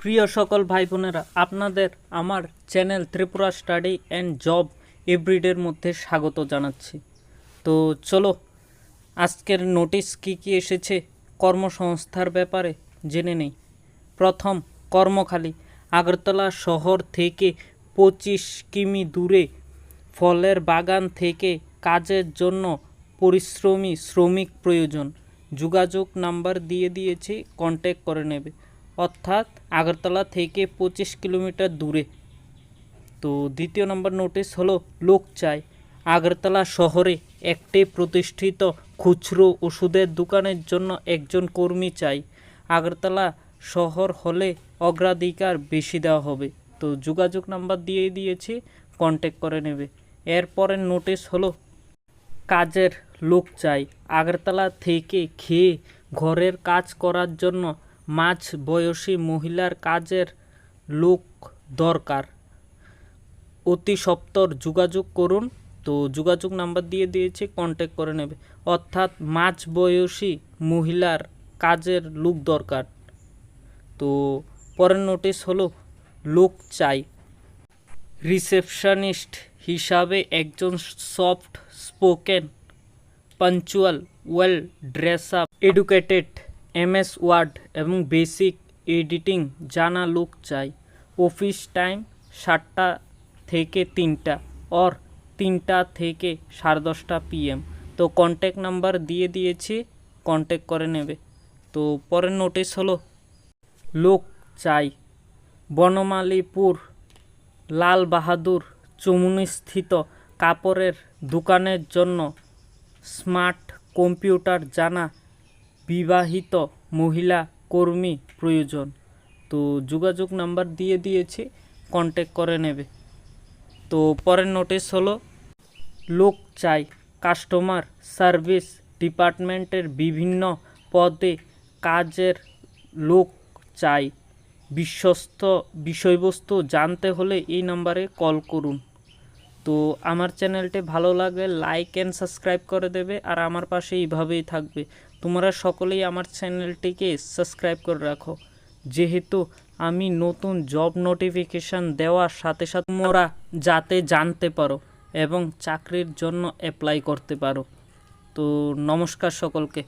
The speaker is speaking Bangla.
প্রিয় সকল ভাই বোনেরা, আপনাদের আমার channel Tripura study and job এভরিডের মধ্যে স্বাগত জানাচ্ছি। তো চলো আজকের নোটিশ কি এসেছে কর্মসংস্থার ব্যাপারে জেনে নেই। প্রথম, কর্মখালি। আগরতলা শহর থেকে 25 কিমি দূরে ফলের বাগান থেকে কাজের জন্য পরিশ্রমী শ্রমিক প্রয়োজন। যোগাযোগ নাম্বার দিয়ে দিয়েছি, কন্ট্যাক্ট করে নেবে। অর্থাৎ আগরতলা থেকে 25 কিলোমিটার দূরে। তো দ্বিতীয় নম্বর নোটিশ হলো লোক চাই। আগরতলা শহরে একটি প্রতিষ্ঠিত খুচরো ওষুধের দোকানের জন্য একজন কর্মী চাই। আগরতলা শহর হলে অগ্রাধিকার বেশি দেওয়া হবে। তো যোগাযোগ নাম্বার দিয়ে দিয়েছি, কন্ট্যাক্ট করে নেবে। এরপরের নোটিশ হলো কাজের লোক চাই। আগরতলা থেকে খেয়ে ঘরের কাজ করার জন্য মাঝ বয়সী মহিলার কাজের লোক দরকার। অতি সত্বর যোগাযোগ করুন। তো যোগাযোগ নাম্বার দিয়ে দিয়েছি, কন্ট্যাক্ট করে নেবে। অর্থাৎ মাঝ বয়সী মহিলার কাজের লোক দরকার। তো পরের নোটিশ হলো লোক চাই রিসেপশনিস্ট হিসাবে একজন soft spoken, punctual, well dress up, educated, MS word এবং বেসিক এডিটিং জানা লোক চাই। অফিস টাইম 7টা থেকে 3টা और 3টা থেকে 10:30 PM। তো কন্ট্যাক্ট নাম্বার দিয়ে দিয়েছি, কন্ট্যাক্ট করে নেবে। তো পরের নোটিশ হলো লোক চাই বনমালীপুর লাল বাহাদুর চৌমুহনী স্থিত কাপড়ের দোকানের জন্য স্মার্ট কম্পিউটার জানা বিবাহিত মহিলা কর্মী প্রয়োজন। তো যোগাযোগ নাম্বার দিয়ে দিয়েছি, কন্ট্যাক্ট করে নেবে। তো পরের নোটিশ হলো লোক চাই কাস্টমার সার্ভিস ডিপার্টমেন্টের বিভিন্ন পদে কাজের লোক চাই। বিশ্বস্ত বিষয়বস্তু জানতে হলে এই নাম্বারে কল করুন। তো আমার চ্যানেলটি ভালো লাগলে লাইক অ্যান্ড সাবস্ক্রাইব করে দেবে, আর আমার পাশে এইভাবেই থাকবে। তোমরা সকলেই আমার চ্যানেলটিকে সাবস্ক্রাইব করে রাখো, যেহেতু আমি নতুন জব নোটিফিকেশান দেওয়ার সাথে সাথে তোমরা যাতে জানতে পারো এবং চাকরির জন্য অ্যাপ্লাই করতে পারো। তো নমস্কার সকলকে।